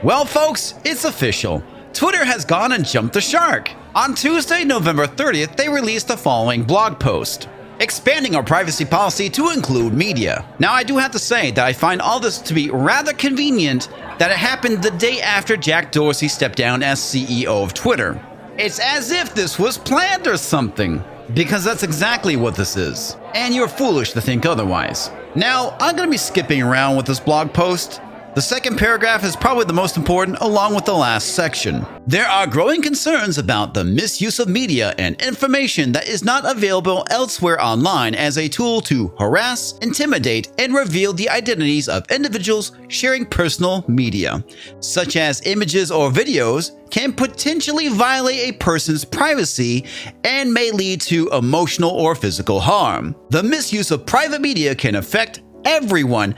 Well, folks, it's official. Twitter has gone and jumped the shark. On Tuesday, November 30th, they released the following blog post, expanding our privacy policy to include media. Now, I do have to say that I find all this to be rather convenient that it happened the day after Jack Dorsey stepped down as CEO of Twitter. It's as if this was planned or something, because that's exactly what this is. And you're foolish to think otherwise. Now, I'm going to be skipping around with this blog post. The second paragraph is probably the most important, along with the last section. There are growing concerns about the misuse of media and information that is not available elsewhere online as a tool to harass, intimidate, and reveal the identities of individuals sharing personal media, such as images or videos, can potentially violate a person's privacy and may lead to emotional or physical harm. The misuse of private media can affect everyone,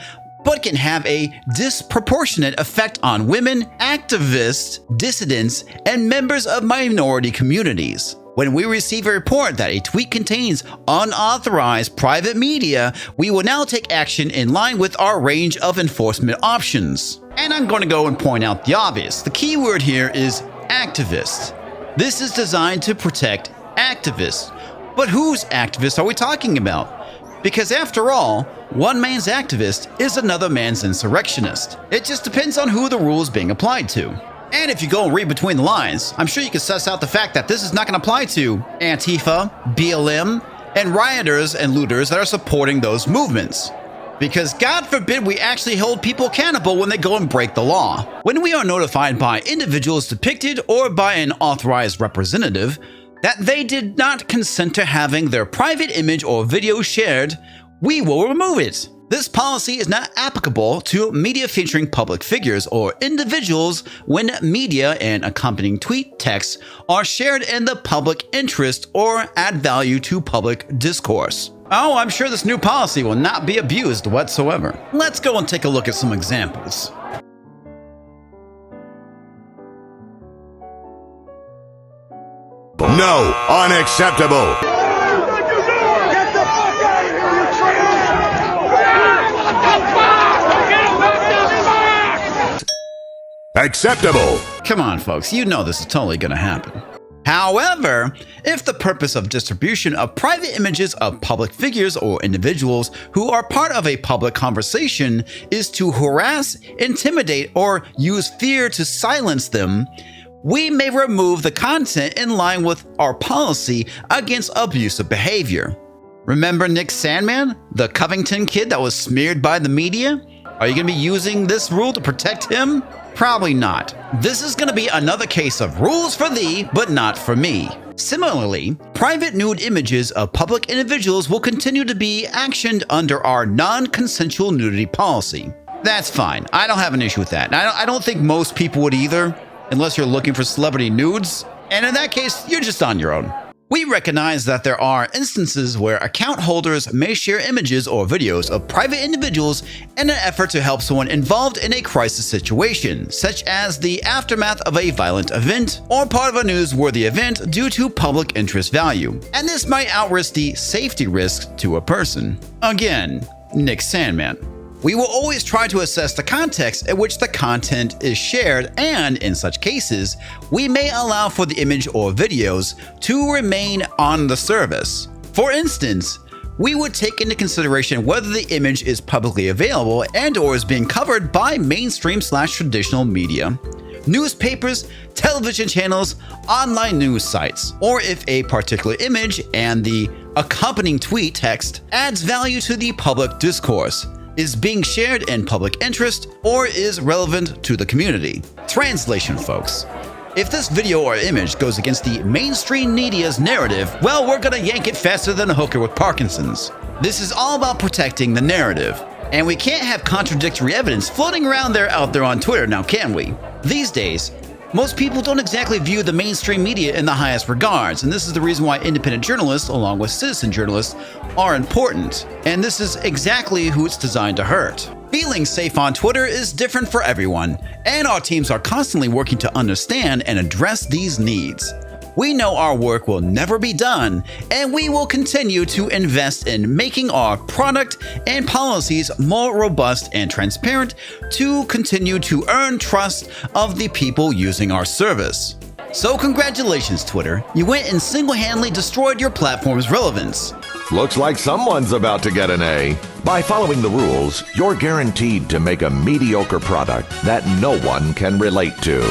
but can have a disproportionate effect on women, activists, dissidents, and members of minority communities. When we receive a report that a tweet contains unauthorized private media, we will now take action in line with our range of enforcement options. And I'm going to go and point out the obvious. The key word here is activist. This is designed to protect activists. But whose activists are we talking about? Because after all, one man's activist is another man's insurrectionist. It just depends on who the rule is being applied to. And if you go and read between the lines, I'm sure you can suss out the fact that this is not going to apply to Antifa, BLM, and rioters and looters that are supporting those movements. Because God forbid we actually hold people accountable when they go and break the law. When we are notified by individuals depicted or by an authorized representative that they did not consent to having their private image or video shared, we will remove it. This policy is not applicable to media featuring public figures or individuals when media and accompanying tweet texts are shared in the public interest or add value to public discourse. Oh, I'm sure this new policy will not be abused whatsoever. Let's go and take a look at some examples. No, unacceptable. Get the fuck out of here, you trash! Acceptable. Come on, folks, you know this is totally going to happen. However, if the purpose of distribution of private images of public figures or individuals who are part of a public conversation is to harass, intimidate, or use fear to silence them, we may remove the content in line with our policy against abusive behavior. Remember Nick Sandman, the Covington kid that was smeared by the media? Are you going to be using this rule to protect him? Probably not. This is going to be another case of rules for thee, but not for me. Similarly, private nude images of public individuals will continue to be actioned under our non-consensual nudity policy. That's fine. I don't have an issue with that. I don't think most people would either, unless you're looking for celebrity nudes. And in that case, you're just on your own. We recognize that there are instances where account holders may share images or videos of private individuals in an effort to help someone involved in a crisis situation, such as the aftermath of a violent event or part of a newsworthy event due to public interest value. And this might outrisk the safety risks to a person. Again, Nick Sandman. We will always try to assess the context in which the content is shared, and in such cases, we may allow for the image or videos to remain on the service. For instance, we would take into consideration whether the image is publicly available and or is being covered by mainstream/traditional media, newspapers, television channels, online news sites, or if a particular image and the accompanying tweet text adds value to the public discourse, is being shared in public interest, or is relevant to the community. Translation, folks. If this video or image goes against the mainstream media's narrative, well, we're gonna yank it faster than a hooker with Parkinson's. This is all about protecting the narrative. And we can't have contradictory evidence floating around out there on Twitter, now can we? These days, most people don't exactly view the mainstream media in the highest regards, and this is the reason why independent journalists, along with citizen journalists, are important. And this is exactly who it's designed to hurt. Feeling safe on Twitter is different for everyone, and our teams are constantly working to understand and address these needs. We know our work will never be done, and we will continue to invest in making our product and policies more robust and transparent to continue to earn trust of the people using our service. So congratulations, Twitter. You went and single-handedly destroyed your platform's relevance. Looks like someone's about to get an A. By following the rules, you're guaranteed to make a mediocre product that no one can relate to.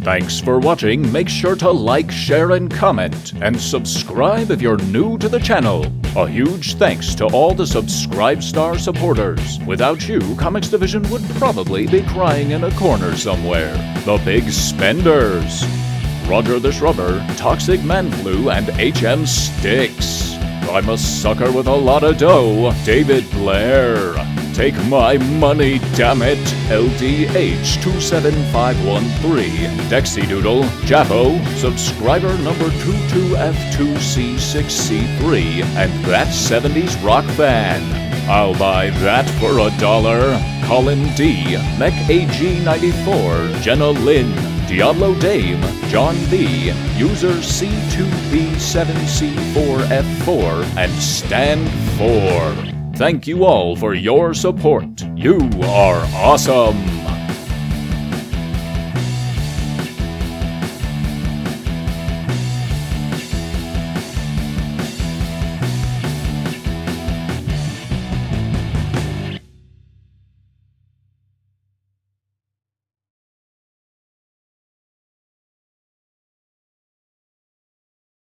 Thanks for watching. Make sure to like, share, and comment, and subscribe if you're new to the channel. A huge thanks to all the Subscribe Star supporters. Without you, Comics Division would probably be crying in a corner somewhere. The big spenders: Roger the Shrubber, Toxic Manflu, and HMStix. I'm a sucker with a lot of dough, David Blair. Take my money, damnit, LDH27513, Dexidoodle, J.A.F.O, subscriber number 22F2C6C3, and that's 70esrockfan. I'll buy that for $1. Colin D, Mech AG94, Jenna Lyn, DiabloDame, John B, user C2B7C4F4, and Stand 4. Thank you all for your support. You are awesome!